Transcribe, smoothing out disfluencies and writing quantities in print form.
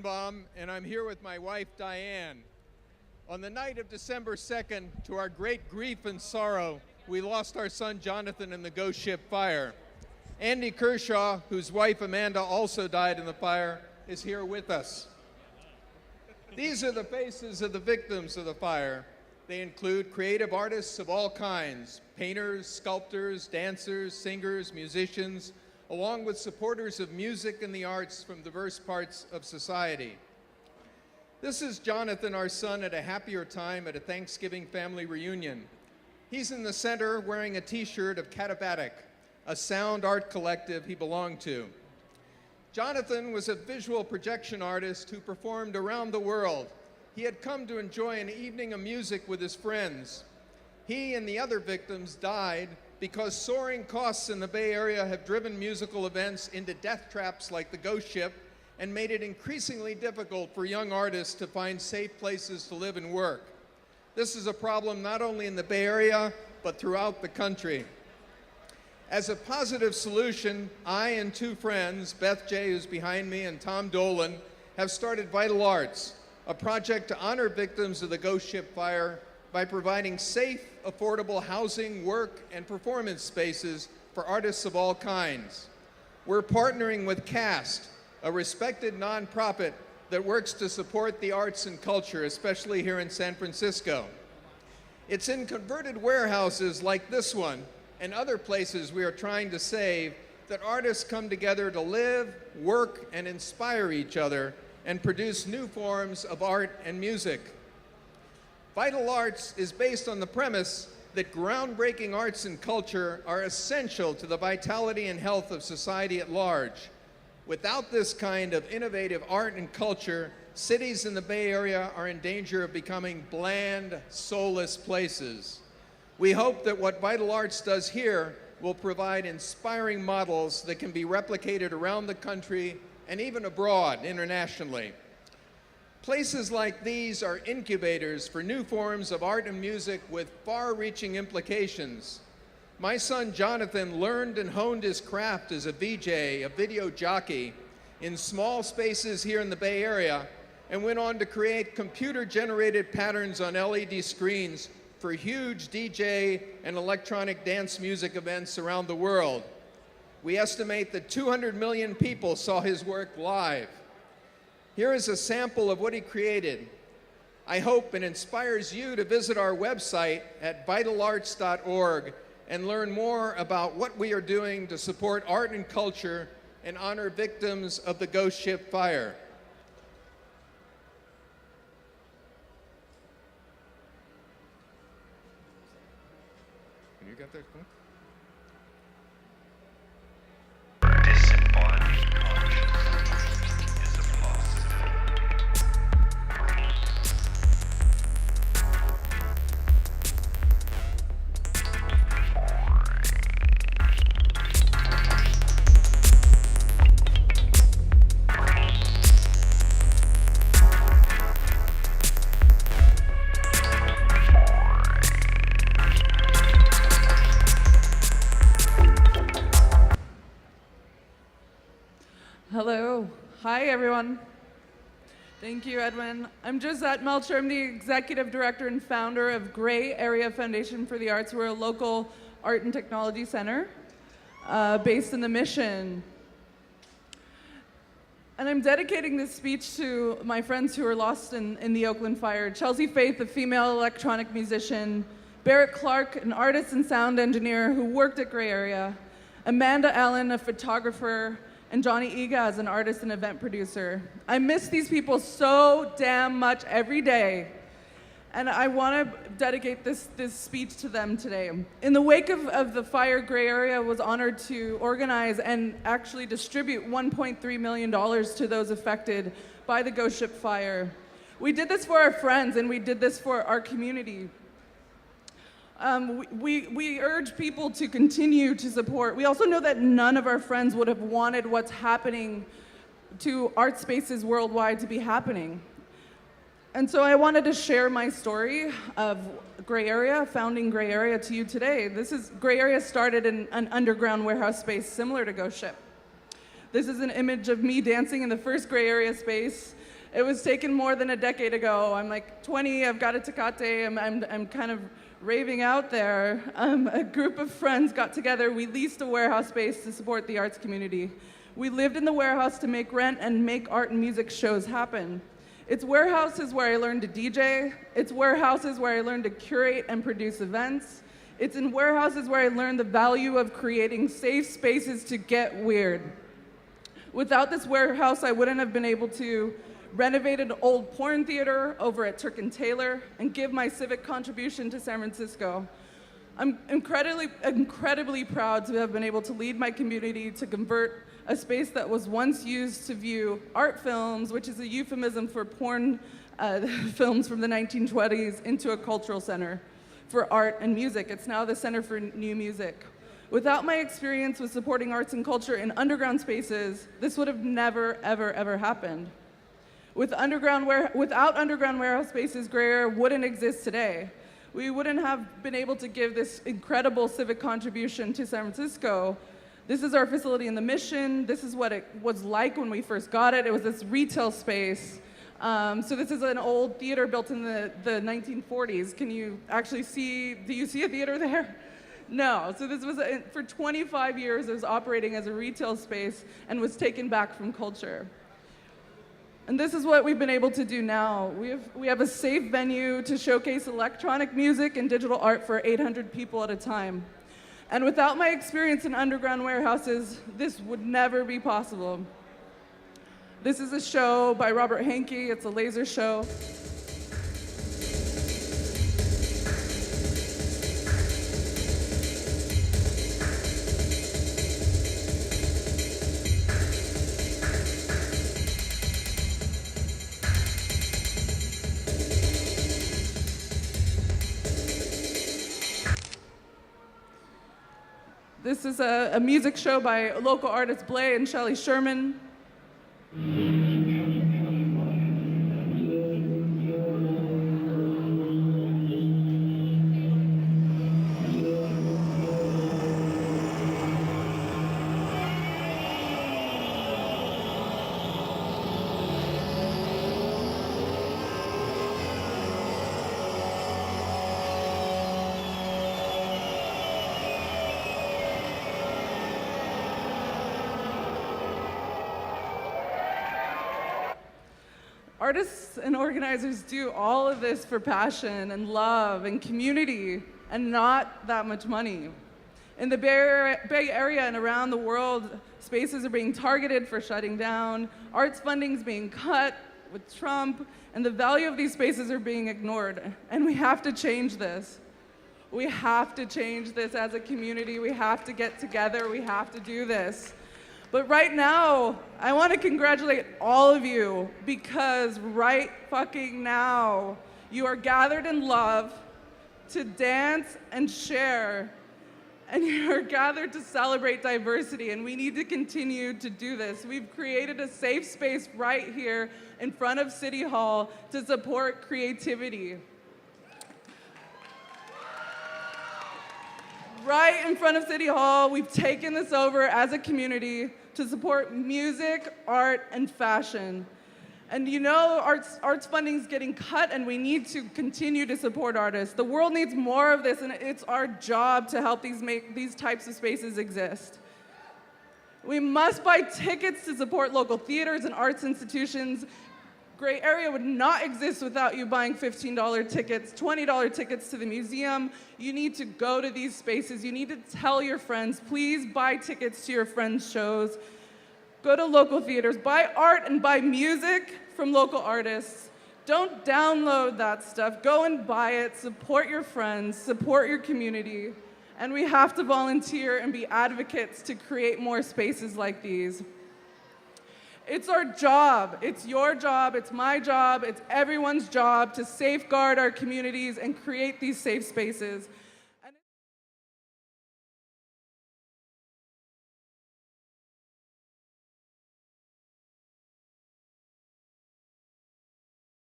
Baum, and I'm here with my wife, Diane. On the night of December 2nd, to our great grief and sorrow, we lost our son, Jonathan, in the ghost ship fire. Andy Kershaw, whose wife, Amanda, also died in the fire, is here with us. These are the faces of the victims of the fire. They include creative artists of all kinds, painters, sculptors, dancers, singers, musicians, along with supporters of music and the arts from diverse parts of society. This is Jonathan, our son, at a happier time at a Thanksgiving family reunion. He's in the center wearing a t-shirt of Katabatic, a sound art collective he belonged to. Jonathan was a visual projection artist who performed around the world. He had come to enjoy an evening of music with his friends. He and the other victims died because soaring costs in the Bay Area have driven musical events into death traps like the Ghost Ship and made it increasingly difficult for young artists to find safe places to live and work. This is a problem not only in the Bay Area, but throughout the country. As a positive solution, I and two friends, Beth J., who's behind me, and Tom Dolan, have started Vital Arts, a project to honor victims of the Ghost Ship fire by providing safe, affordable housing, work, and performance spaces for artists of all kinds. We're partnering with CAST, a respected nonprofit that works to support the arts and culture, especially here in San Francisco. It's in converted warehouses like this one and other places we are trying to save that artists come together to live, work, and inspire each other and produce new forms of art and music. Vital Arts is based on the premise that groundbreaking arts and culture are essential to the vitality and health of society at large. Without this kind of innovative art and culture, cities in the Bay Area are in danger of becoming bland, soulless places. We hope that what Vital Arts does here will provide inspiring models that can be replicated around the country and even abroad internationally. Places like these are incubators for new forms of art and music with far-reaching implications. My son Jonathan learned and honed his craft as a VJ, a video jockey, in small spaces here in the Bay Area, and went on to create computer-generated patterns on LED screens for huge DJ and electronic dance music events around the world. We estimate that 200 million people saw his work live. Here is a sample of what he created. I hope it inspires you to visit our website at vitalarts.org and learn more about what we are doing to support art and culture and honor victims of the Ghost Ship fire. You got that? Disembodied consciousness is a philosophy. Hello. Hi, everyone. Thank you, Edwin. I'm Josette Melcher. I'm the Executive Director and founder of Gray Area Foundation for the Arts. We're a local art and technology center based in the Mission. And I'm dedicating this speech to my friends who were lost in the Oakland fire. Chelsea Faith, a female electronic musician. Barrett Clark, an artist and sound engineer who worked at Gray Area. Amanda Allen, a photographer. And Johnny Iga, an artist and event producer. I miss these people so damn much every day. And I want to dedicate this speech to them today. In the wake of the fire, Gray Area was honored to organize and actually distribute $1.3 million to those affected by the Ghost Ship fire. We did this for our friends and we did this for our community. We urge people to continue to support. We also know that none of our friends would have wanted what's happening to art spaces worldwide to be happening. And so I wanted to share my story of Gray Area, founding Gray Area to you today. Gray Area started in an underground warehouse space similar to Ghost Ship. This is an image of me dancing in the first gray area space. It was taken more than a decade ago. I'm like 20, I've got a Tecate, I'm kind of raving out there. A group of friends got together, we leased a warehouse space to support the arts community. We lived in the warehouse to make rent and make art and music shows happen. It's warehouses where I learned to DJ. It's warehouses where I learned to curate and produce events. It's in warehouses where I learned the value of creating safe spaces to get weird. Without this warehouse, I wouldn't have been able to renovate an old porn theater over at Turk and Taylor and give my civic contribution to San Francisco. I'm incredibly proud to have been able to lead my community to convert a space that was once used to view art films, which is a euphemism for porn films from the 1920s, into a cultural center for art and music. It's now the Center for New Music. Without my experience with supporting arts and culture in underground spaces, this would have never, ever happened. Without underground warehouse spaces, Gray Area wouldn't exist today. We wouldn't have been able to give this incredible civic contribution to San Francisco. This is our facility in the Mission. This is what it was like when we first got it. It was this retail space. So this is an old theater built in the 1940s. Can you actually see, do you see a theater there? No, so this was, for 25 years, it was operating as a retail space and was taken back from culture. And this is what we've been able to do now. We have a safe venue to showcase electronic music and digital art for 800 people at a time. And without my experience in underground warehouses, this would never be possible. This is a show by Robert Hankey. It's a laser show. This is a music show by local artists Blay and Shelly Sherman. Artists and organizers do all of this for passion and love and community and not that much money. In the Bay Area and around the world, spaces are being targeted for shutting down, arts funding is being cut with Trump, and the value of these spaces are being ignored. And we have to change this. We have to change this as a community. We have to get together. We have to do this. But right now, I want to congratulate all of you because right fucking now, you are gathered in love to dance and share, and you are gathered to celebrate diversity, and we need to continue to do this. We've created a safe space right here in front of City Hall to support creativity. Right in front of City Hall, we've taken this over as a community to support music, art, and fashion. And you know, arts funding is getting cut, and we need to continue to support artists. The world needs more of this, and it's our job to help make these types of spaces exist. We must buy tickets to support local theaters and arts institutions. Gray Area would not exist without you buying $15 tickets, $20 tickets to the museum. You need to go to these spaces. You need to tell your friends, please buy tickets to your friends' shows. Go to local theaters, buy art and buy music from local artists. Don't download that stuff. Go and buy it. Support your friends, support your community. And we have to volunteer and be advocates to create more spaces like these. It's our job, it's your job, it's my job, it's everyone's job to safeguard our communities and create these safe spaces.